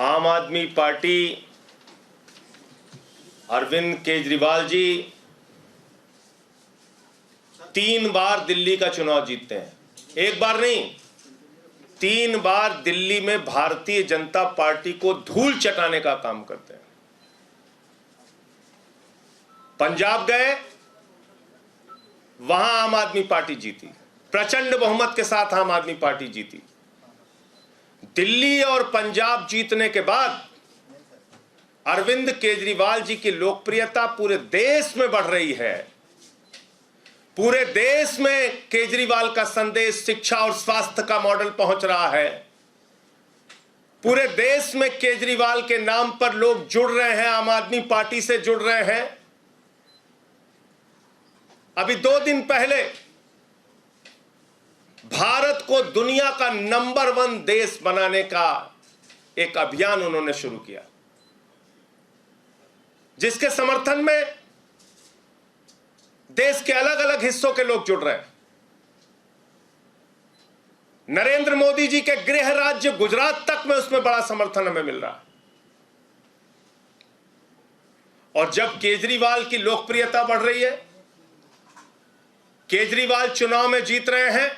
आम आदमी पार्टी, अरविंद केजरीवाल जी 3 बार दिल्ली का चुनाव जीतते हैं। एक बार नहीं, 3 बार दिल्ली में भारतीय जनता पार्टी को धूल चटाने का काम करते हैं। पंजाब गए, वहां आम आदमी पार्टी जीती, प्रचंड बहुमत के साथ आम आदमी पार्टी जीती। दिल्ली और पंजाब जीतने के बाद अरविंद केजरीवाल जी की लोकप्रियता पूरे देश में बढ़ रही है। पूरे देश में केजरीवाल का संदेश शिक्षा और स्वास्थ्य का मॉडल पहुंच रहा है। पूरे देश में केजरीवाल के नाम पर लोग जुड़ रहे हैं, आम आदमी पार्टी से जुड़ रहे हैं। अभी 2 दिन पहले भारत को दुनिया का नंबर 1 देश बनाने का एक अभियान उन्होंने शुरू किया, जिसके समर्थन में देश के अलग अलग हिस्सों के लोग जुड़ रहे हैं। नरेंद्र मोदी जी के गृह राज्य गुजरात तक में उसमें बड़ा समर्थन हमें मिल रहा है। और जब केजरीवाल की लोकप्रियता बढ़ रही है, केजरीवाल चुनाव में जीत रहे हैं,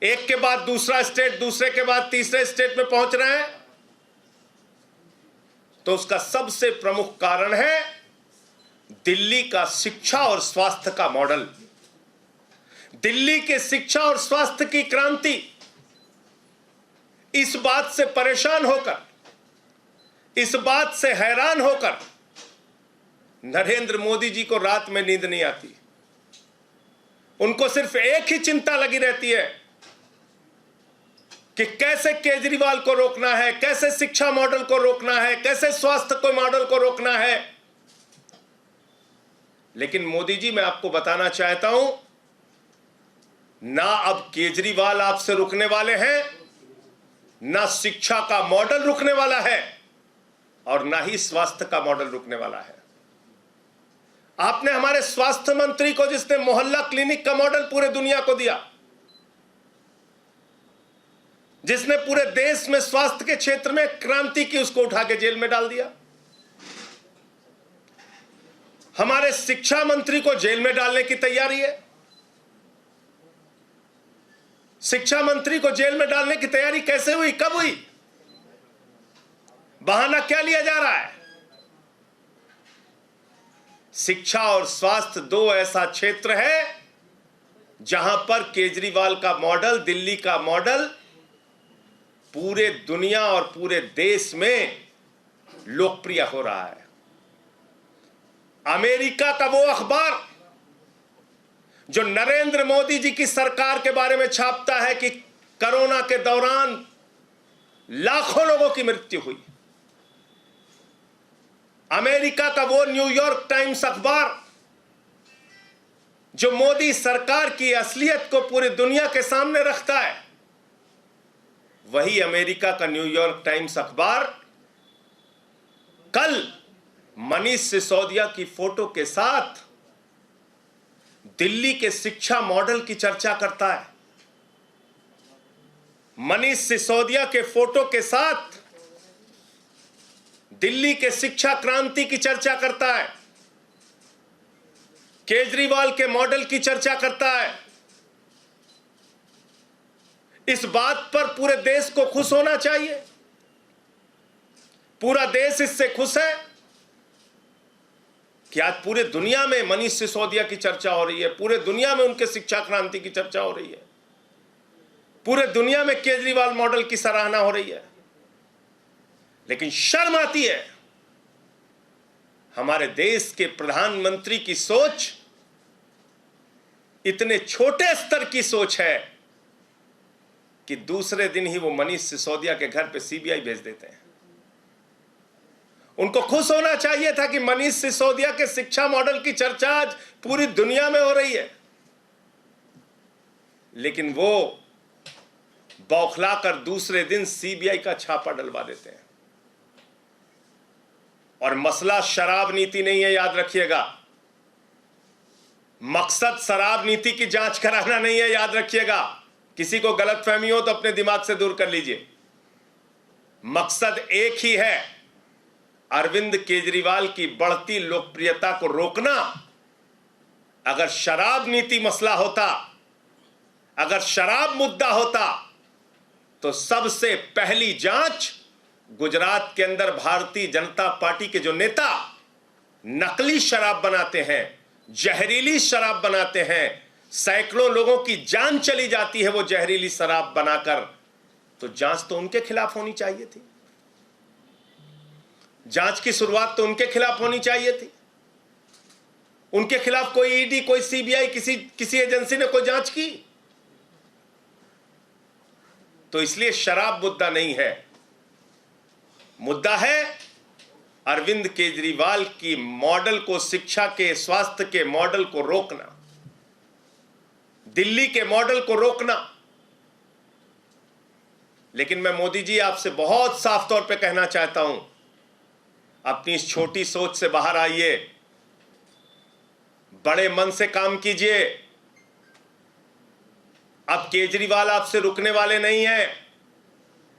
एक के बाद दूसरा स्टेट, दूसरे के बाद तीसरे स्टेट में पहुंच रहे हैं, तो उसका सबसे प्रमुख कारण है दिल्ली का शिक्षा और स्वास्थ्य का मॉडल। दिल्ली के शिक्षा और स्वास्थ्य की क्रांति। इस बात से परेशान होकर, इस बात से हैरान होकर नरेंद्र मोदी जी को रात में नींद नहीं आती। उनको सिर्फ एक ही चिंता लगी रहती है कि कैसे केजरीवाल को रोकना है, कैसे शिक्षा मॉडल को रोकना है, कैसे स्वास्थ्य को मॉडल को रोकना है। लेकिन मोदी जी, मैं आपको बताना चाहता हूं, ना अब केजरीवाल आपसे रुकने वाले हैं, ना शिक्षा का मॉडल रुकने वाला है, और ना ही स्वास्थ्य का मॉडल रुकने वाला है। आपने हमारे स्वास्थ्य मंत्री को, जिसने मोहल्ला क्लिनिक का मॉडल पूरे दुनिया को दिया, जिसने पूरे देश में स्वास्थ्य के क्षेत्र में क्रांति की, उसको उठा के जेल में डाल दिया। हमारे शिक्षा मंत्री को जेल में डालने की तैयारी है। शिक्षा मंत्री को जेल में डालने की तैयारी कैसे हुई, कब हुई? बहाना क्या लिया जा रहा है? शिक्षा और स्वास्थ्य 2 ऐसा क्षेत्र है जहां पर केजरीवाल का मॉडल, दिल्ली का मॉडल पूरे दुनिया और पूरे देश में लोकप्रिय हो रहा है। अमेरिका का वो अखबार जो नरेंद्र मोदी जी की सरकार के बारे में छापता है कि कोरोना के दौरान लाखों लोगों की मृत्यु हुई, अमेरिका का वो न्यूयॉर्क टाइम्स अखबार जो मोदी सरकार की असलियत को पूरी दुनिया के सामने रखता है, वही अमेरिका का न्यूयॉर्क टाइम्स अखबार कल मनीष सिसोदिया की फोटो के साथ दिल्ली के शिक्षा मॉडल की चर्चा करता है। मनीष सिसोदिया के फोटो के साथ दिल्ली के शिक्षा क्रांति की चर्चा करता है, केजरीवाल के मॉडल की चर्चा करता है। इस बात पर पूरे देश को खुश होना चाहिए। पूरा देश इससे खुश है कि आज पूरे दुनिया में मनीष सिसोदिया की चर्चा हो रही है, पूरे दुनिया में उनके शिक्षा क्रांति की चर्चा हो रही है, पूरे दुनिया में केजरीवाल मॉडल की सराहना हो रही है। लेकिन शर्म आती है, हमारे देश के प्रधानमंत्री की सोच इतने छोटे स्तर की सोच है कि दूसरे दिन ही वो मनीष सिसोदिया के घर पे सीबीआई भेज देते हैं। उनको खुश होना चाहिए था कि मनीष सिसोदिया के शिक्षा मॉडल की चर्चा आज पूरी दुनिया में हो रही है, लेकिन वो बौखलाकर दूसरे दिन सीबीआई का छापा डलवा देते हैं। और मसला शराब नीति नहीं है, याद रखिएगा। मकसद शराब नीति की जांच कराना नहीं है, याद रखिएगा। किसी को गलतफहमी हो तो अपने दिमाग से दूर कर लीजिए। मकसद एक ही है, अरविंद केजरीवाल की बढ़ती लोकप्रियता को रोकना। अगर शराब नीति मसला होता, अगर शराब मुद्दा होता, तो सबसे पहली जांच गुजरात के अंदर भारतीय जनता पार्टी के जो नेता नकली शराब बनाते हैं, जहरीली शराब बनाते हैं, सैकड़ों लोगों की जान चली जाती है वो जहरीली शराब बनाकर, तो जांच तो उनके खिलाफ होनी चाहिए थी। जांच की शुरुआत तो उनके खिलाफ होनी चाहिए थी। उनके खिलाफ कोई ईडी, कोई सीबीआई, किसी एजेंसी ने कोई जांच की? तो इसलिए शराब मुद्दा नहीं है, मुद्दा है अरविंद केजरीवाल की मॉडल को, शिक्षा के, स्वास्थ्य के मॉडल को रोकना, दिल्ली के मॉडल को रोकना। लेकिन मैं मोदी जी आपसे बहुत साफ तौर पे कहना चाहता हूं, अपनी इस छोटी सोच से बाहर आइए, बड़े मन से काम कीजिए। अब केजरीवाल आपसे रुकने वाले नहीं है,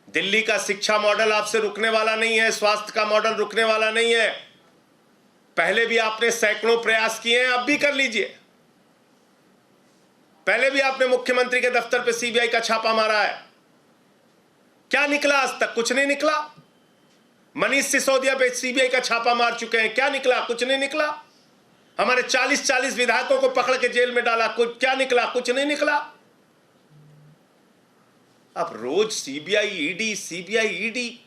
दिल्ली का शिक्षा मॉडल आपसे रुकने वाला नहीं है, स्वास्थ्य का मॉडल रुकने वाला नहीं है। पहले भी आपने सैकड़ों प्रयास किए हैं, अब भी कर लीजिए। पहले भी आपने मुख्यमंत्री के दफ्तर पे सीबीआई का छापा मारा है, क्या निकला? आज तक कुछ नहीं निकला। मनीष सिसोदिया पे सीबीआई का छापा मार चुके हैं, क्या निकला? कुछ नहीं निकला। हमारे 40-40 विधायकों को पकड़ के जेल में डाला, कुछ क्या निकला? कुछ नहीं निकला। अब रोज सीबीआई ईडी,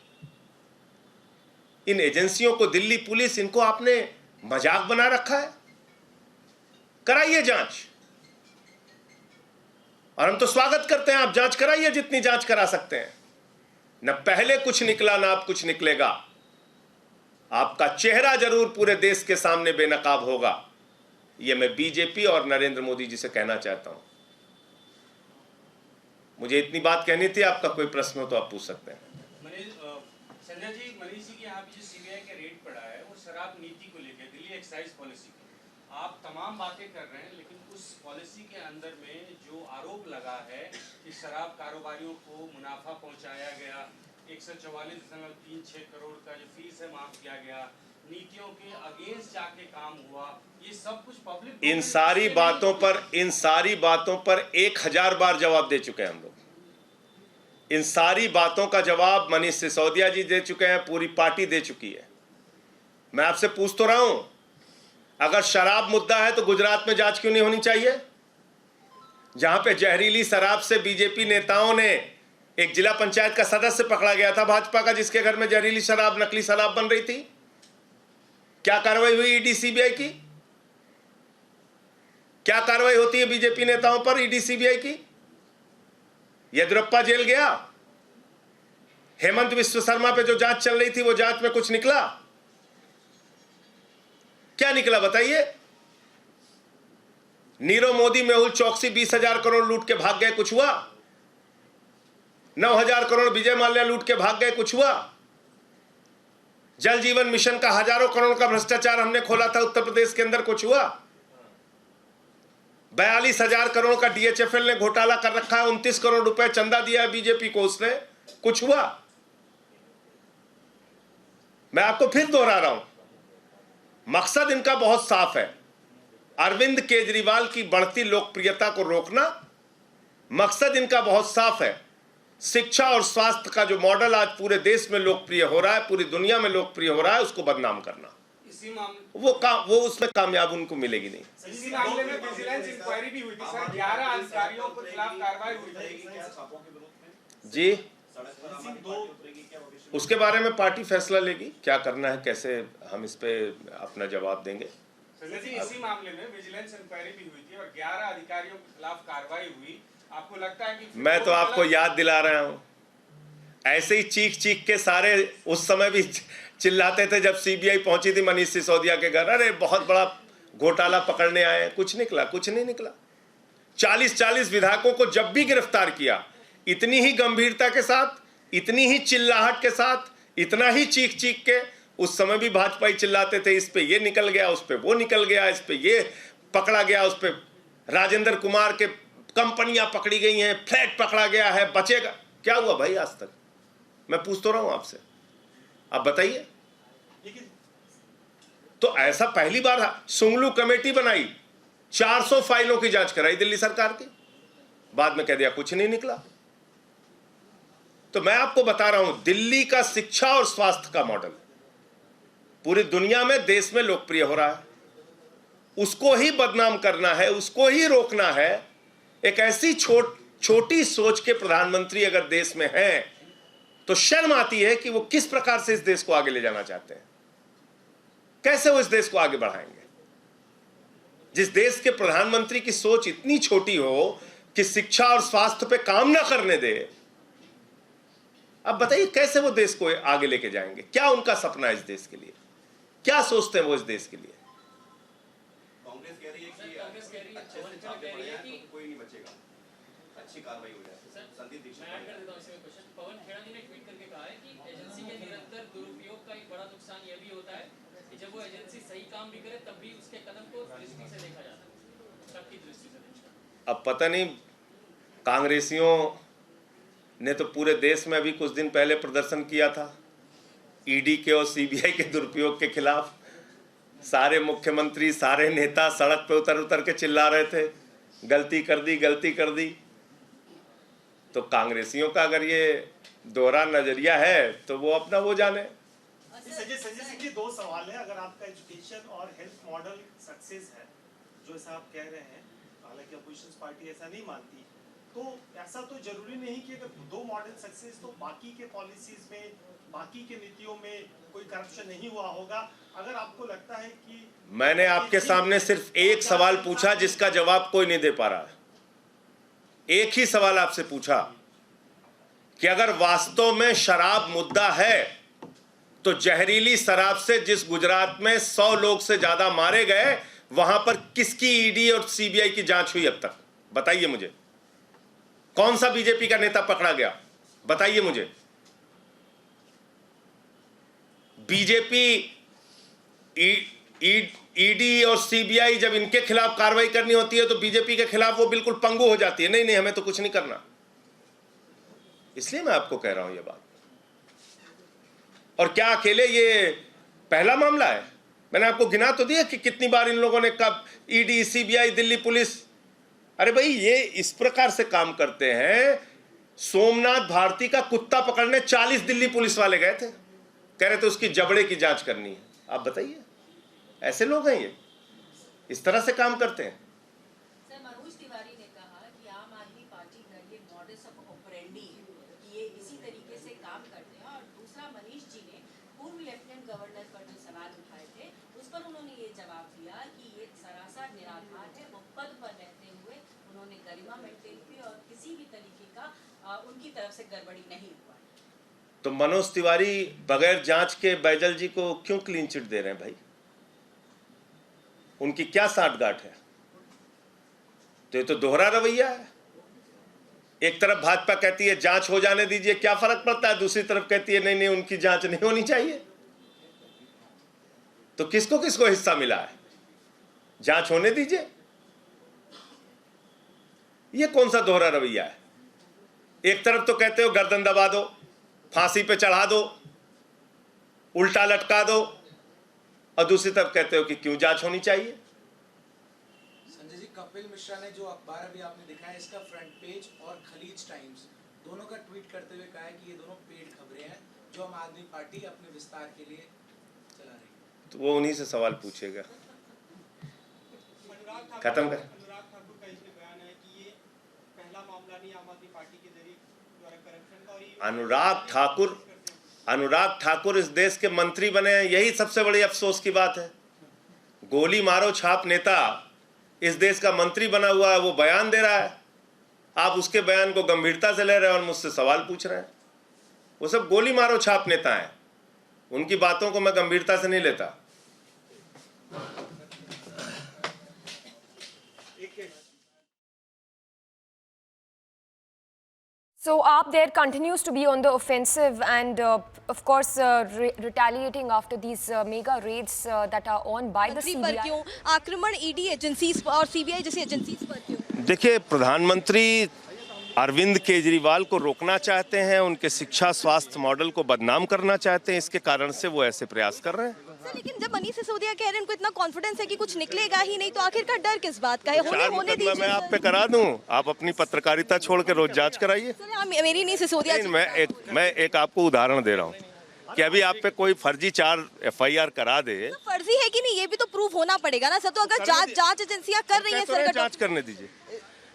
इन एजेंसियों को, दिल्ली पुलिस, इनको आपने मजाक बना रखा है। कराइए जांच, और हम तो स्वागत करते हैं, आप जांच कराइए जितनी जांच करा सकते हैं। न पहले कुछ निकला, ना अब कुछ निकलेगा। आपका चेहरा जरूर पूरे देश के सामने बेनकाब होगा, यह मैं बीजेपी और नरेंद्र मोदी जी से कहना चाहता हूं। मुझे इतनी बात कहनी थी, आपका कोई प्रश्न हो तो आप पूछ सकते हैं। संजय जी, मनीष जी के यहाँ जो सीबीआई का रेड पड़ा है वो शराब नीति को लेकर, दिल्ली एक्साइज पॉलिसी की आप तमाम बातें कर रहे हैं, लेकिन उस पॉलिसी के अंदर में जो आरोप लगा है कि शराब कारोबारियों को मुनाफा पहुंचाया गया, 144.36 करोड़ का जो फीस है माफ किया गया, नीतियों के अगेंस्ट जाके काम हुआ, ये सब कुछ पब्लिक, इन सारी बातों पर 1000 बार जवाब दे चुके हैं हम लोग। इन सारी बातों का जवाब मनीष सिसोदिया जी दे चुके हैं, पूरी पार्टी दे चुकी है। मैं आपसे पूछ तो रहा हूं, अगर शराब मुद्दा है तो गुजरात में जांच क्यों नहीं होनी चाहिए? जहां पे जहरीली शराब से बीजेपी नेताओं ने, एक जिला पंचायत का सदस्य पकड़ा गया था भाजपा का, जिसके घर में जहरीली शराब, नकली शराब बन रही थी। क्या कार्रवाई हुई ईडी सीबीआई की? क्या कार्रवाई होती है बीजेपी नेताओं पर ईडी सीबीआई की? येदियुरप्पा जेल गया, हेमंत विश्व शर्मा पे जो जांच चल रही थी वो जांच में कुछ निकला? क्या निकला बताइए? नीरव मोदी, मेहुल चौकसी 20,000 करोड़ लूट के भाग गए, कुछ हुआ? 9,000 करोड़ विजय माल्या लूट के भाग गए, कुछ हुआ? जल जीवन मिशन का हजारों करोड़ का भ्रष्टाचार हमने खोला था उत्तर प्रदेश के अंदर, कुछ हुआ? 42,000 करोड़ का डीएचएफएल ने घोटाला कर रखा है, 29 करोड़ रुपए चंदा दिया है बीजेपी को, उसने कुछ हुआ? मैं आपको फिर दोहरा रहा हूं, मकसद इनका बहुत साफ है, अरविंद केजरीवाल की बढ़ती लोकप्रियता को रोकना। मकसद इनका बहुत साफ है, शिक्षा और स्वास्थ्य का जो मॉडल आज पूरे देश में लोकप्रिय हो रहा है, पूरी दुनिया में लोकप्रिय हो रहा है, उसको बदनाम करना। इसी मामले वो उसमें कामयाब उनको मिलेगी नहीं। इसी मामले में विजिलेंस इंक्वायरी भी हुई थी सर, 11 अधिकारियों के खिलाफ कार्रवाई हुई थी जी, उसके बारे में पार्टी फैसला लेगी क्या करना है, कैसे हम इस पे अपना जवाब देंगे। संजय जी, इसी मामले में विजिलेंस इंक्वायरी भी हुई थी और 11 अधिकारियों के खिलाफ कार्रवाई हुई, आपको लगता है कि? मैं तो आपको याद दिला रहा हूं, ऐसे ही चीख चीख के सारे उस समय भी चिल्लाते थे जब सीबीआई पहुंची थी मनीष सिसोदिया के घर, अरे बहुत बड़ा घोटाला पकड़ने आए हैं, कुछ निकला? कुछ नहीं निकला। 40-40 विधायकों को जब भी गिरफ्तार किया, इतनी ही गंभीरता के साथ, इतनी ही चिल्लाहट के साथ, इतना ही चीख चीख के, उस समय भी भाजपा ही चिल्लाते थे, इस पे ये निकल गया, उस पे वो निकल गया, इस पे ये पकड़ा गया, उस पे राजेंद्र कुमार के कंपनियां पकड़ी गई हैं, फ्लैट पकड़ा गया है, बचेगा क्या? हुआ भाई आज तक? मैं पूछ तो रहा हूं आपसे, आप बताइए। तो ऐसा पहली बार सुंगलू कमेटी बनाई, 400 फाइलों की जांच कराई दिल्ली सरकार की, बाद में कह दिया कुछ नहीं निकला। तो मैं आपको बता रहा हूं, दिल्ली का शिक्षा और स्वास्थ्य का मॉडल पूरी दुनिया में, देश में लोकप्रिय हो रहा है। उसको ही बदनाम करना है, उसको ही रोकना है। एक ऐसी छोटी सोच के प्रधानमंत्री अगर देश में हैं, तो शर्म आती है कि वो किस प्रकार से इस देश को आगे ले जाना चाहते हैं, कैसे वो इस देश को आगे बढ़ाएंगे। जिस देश के प्रधानमंत्री की सोच इतनी छोटी हो कि शिक्षा और स्वास्थ्य पे काम ना करने दे, अब बताइए कैसे वो देश को आगे लेके जाएंगे। क्या उनका सपना है इस देश के लिए, क्या सोचते हैं वो इस देश के लिए। कांग्रेस कह रही है कि अच्छे से छापे पड़े हैं तो कोई नहीं बचेगा, अच्छी कार्रवाई हो जाए। संदीप दीक्षित मैं ऐड कर देता हूं इसमें क्वेश्चन। पवन खेड़ा जी ने ट्वीट करके कहा है कि एजेंसी के निरंतर दुरुपयोग का एक बड़ा नुकसान यह भी होता है कि जब वो एजेंसी सही काम भी करे तब भी उसके कदम को दृष्टि से देखा जाता है, सबकी दृष्टि से देखा। अब पता नहीं, कांग्रेसियों ने तो पूरे देश में अभी कुछ दिन पहले प्रदर्शन किया था ईडी के और सीबीआई के दुरुपयोग के खिलाफ। सारे मुख्यमंत्री, सारे नेता सड़क पे उतर के चिल्ला रहे थे, गलती कर दी, गलती कर दी। तो कांग्रेसियों का अगर ये दोहरा नजरिया है तो वो अपना वो जाने। संजय सिंह जी, दो सवाल है। अगर आपका एजुकेशन और हेल्थ मॉडल सक्सेस है, जो ऐसा आप कह रहे हैं, हालांकि अपोजिशन पार्टी ऐसा नहीं मानती, तो ऐसा तो जरूरी नहीं कि अगर दो मॉडल सक्सेस तो बाकी के पॉलिसीज में, बाकी के नीतियों में कोई करप्शन नहीं हुआ होगा। अगर आपको लगता है कि मैंने आपके सामने सिर्फ एक सवाल पूछा जिसका जवाब कोई नहीं दे पा रहा। एक ही सवाल आपसे पूछा कि अगर वास्तव में शराब मुद्दा है तो जहरीली शराब से जिस गुजरात में 100 लोग से ज्यादा मारे गए, वहां पर किसकी ईडी और सीबीआई की जांच हुई अब तक? बताइए मुझे। कौन सा बीजेपी का नेता पकड़ा गया? बताइए मुझे। बीजेपी ईडी और सीबीआई जब इनके खिलाफ कार्रवाई करनी होती है तो बीजेपी के खिलाफ वो बिल्कुल पंगु हो जाती है, नहीं नहीं हमें तो कुछ नहीं करना। इसलिए मैं आपको कह रहा हूं ये बात। और क्या अकेले ये पहला मामला है? मैंने आपको गिना तो दिया कि कितनी बार इन लोगों ने कब ईडी, सीबीआई, दिल्ली पुलिस। अरे भाई, ये इस प्रकार से काम करते हैं। सोमनाथ भारती का कुत्ता पकड़ने 40 दिल्ली पुलिस वाले गए थे, कह रहे थे उसकी जबड़े की जांच करनी है। आप बताइए, ऐसे लोग हैं ये, इस तरह से काम करते हैं। सर, मनोज तिवारी ने कहा कि आम आदमी पार्टी का ये मॉडस ऑपरेंडी है कि ये इसी तरीके से काम करते हैं। और दूसरा, मनीष जी ने पूर्व लेफ्टिनेंट गवर्नर पर जो सवाल उठाए थे उस पर उन्होंने ये जवाब दिया कि ये सरासर निराधार है। वो पद पर रहते हुए उन्होंने गरिमा मेंटेन की और किसी भी तरीके का उनकी तरफ से गड़बड़ी नहीं हुआ। तो मनोज तिवारी बगैर जांच के बैजल जी को क्यों क्लीन चिट दे रहे हैं भाई? उनकी क्या साठगांठ है? तो ये तो दोहरा रवैया है। एक तरफ भाजपा कहती है जांच हो जाने दीजिए, क्या फर्क पड़ता है, दूसरी तरफ कहती है नहीं नहीं उनकी जांच नहीं होनी चाहिए। तो किसको किसको हिस्सा मिला है? जांच होने दीजिए। ये कौन सा दोहरा रवैया है? एक तरफ तो कहते हो गर्दन दबा दो, फांसी पे चढ़ा दो, उल्टा लटका दो, और दूसरी तरफ कहते हो कि क्यों जांच होनी चाहिए। संजय जी, कपिल मिश्रा ने जो अखबार अभी आपने दिखाया, इसका फ्रंट पेज और खलीज टाइम्स दोनों का ट्वीट करते हुए कहा है कि ये दोनों पेड खबरें हैं जो आम आदमी पार्टी अपने विस्तार के लिए चला रही है। तो वो उन्हीं से सवाल पूछेगा। खत्म कर। अनुराग ठाकुर का इसमें बयान है कि ये पहला मामला नहीं आम आदमी पार्टी के द्वारा करप्शन का। और अनुराग ठाकुर इस देश के मंत्री बने हैं, यही सबसे बड़ी अफसोस की बात है। गोली मारो छाप नेता इस देश का मंत्री बना हुआ है, वो बयान दे रहा है, आप उसके बयान को गंभीरता से ले रहे हैं और मुझसे सवाल पूछ रहे हैं। वो सब गोली मारो छाप नेता हैं, उनकी बातों को मैं गंभीरता से नहीं लेता। So AAP there continues to be on the offensive and of course retaliating after these mega raids that are on by the CBI. पर क्यों आक्रमण ईडी एजेंसीज और सीबीआई जैसी एजेंसीज पर क्यों? देखिए, प्रधानमंत्री अरविंद केजरीवाल को रोकना चाहते हैं, उनके शिक्षा स्वास्थ्य मॉडल को बदनाम करना चाहते हैं, इसके कारण से वो ऐसे प्रयास कर रहे हैं। सर, लेकिन जब मनीष सिसोदिया कह रहे हैं उनको इतना कॉन्फिडेंस है कि कुछ निकलेगा ही नहीं, तो आखिरकार डर किस बात का है? होने दीजिए। मैं आप पे करा दूं, आप अपनी पत्रकारिता छोड़ के रोज जांच कराइए। मेरी नहीं, सिसोदिया। मैं एक आपको उदाहरण दे रहा हूँ कि अभी आप पे कोई फर्जी 4 FIR करा दे, तो फर्जी है कि नहीं ये भी तो प्रूफ होना पड़ेगा ना सर। तो अगर जांच एजेंसियां कर रही हैं सर, जांच करने दीजिए,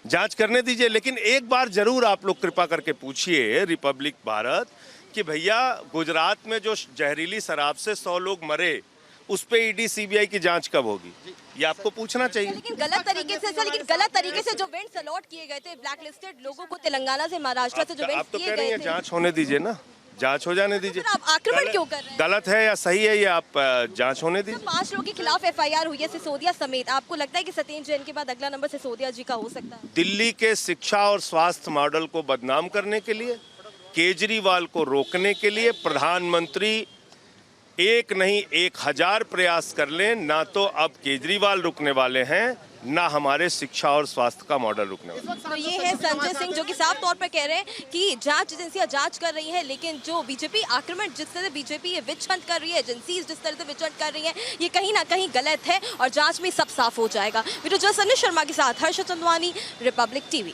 जांच करने दीजिए। लेकिन एक बार जरूर आप लोग कृपा करके पूछिए रिपब्लिक भारत कि भैया गुजरात में जो जहरीली शराब से 100 लोग मरे, उस पे ED CBI की जांच कब होगी, ये आपको पूछना चाहिए। लेकिन गलत तरीके से जो वेंट्स अलॉट किए गए थे ब्लैक लिस्टेड लोगों को, तेलंगाना से महाराष्ट्र से जो वेंट्स किए गए थे, जांच होने दीजिए ना, जांच हो जाने दीजिए। आप आक्रमण क्यों कर रहे हैं? गलत है या सही है ये आप जांच होने दीजिए। 5 लोगों के खिलाफ FIR हुई है सिसोदिया समेत। आपको लगता है कि सत्येंद्र जैन के बाद अगला नंबर सिसोदिया जी का हो सकता है? दिल्ली के शिक्षा और स्वास्थ्य मॉडल को बदनाम करने के लिए, केजरीवाल को रोकने के लिए प्रधानमंत्री एक नहीं 1000 प्रयास कर लें, ना तो अब केजरीवाल रुकने वाले हैं, ना हमारे शिक्षा और स्वास्थ्य का मॉडल रुकने वाला। तो ये है संजय सिंह जो कि साफ तौर पर कह रहे हैं कि जांच एजेंसियां जांच कर रही हैं, लेकिन जो बीजेपी आक्रमण जिस तरह से बीजेपी विच हंट कर रही है, एजेंसीज जिस तरह से विच हंट कर रही हैं, ये कहीं ना कहीं गलत है और जांच में सब साफ हो जाएगा। वीडियो जर्नलिस्ट शर्मा के साथ हर्ष चंदवानी, रिपब्लिक TV।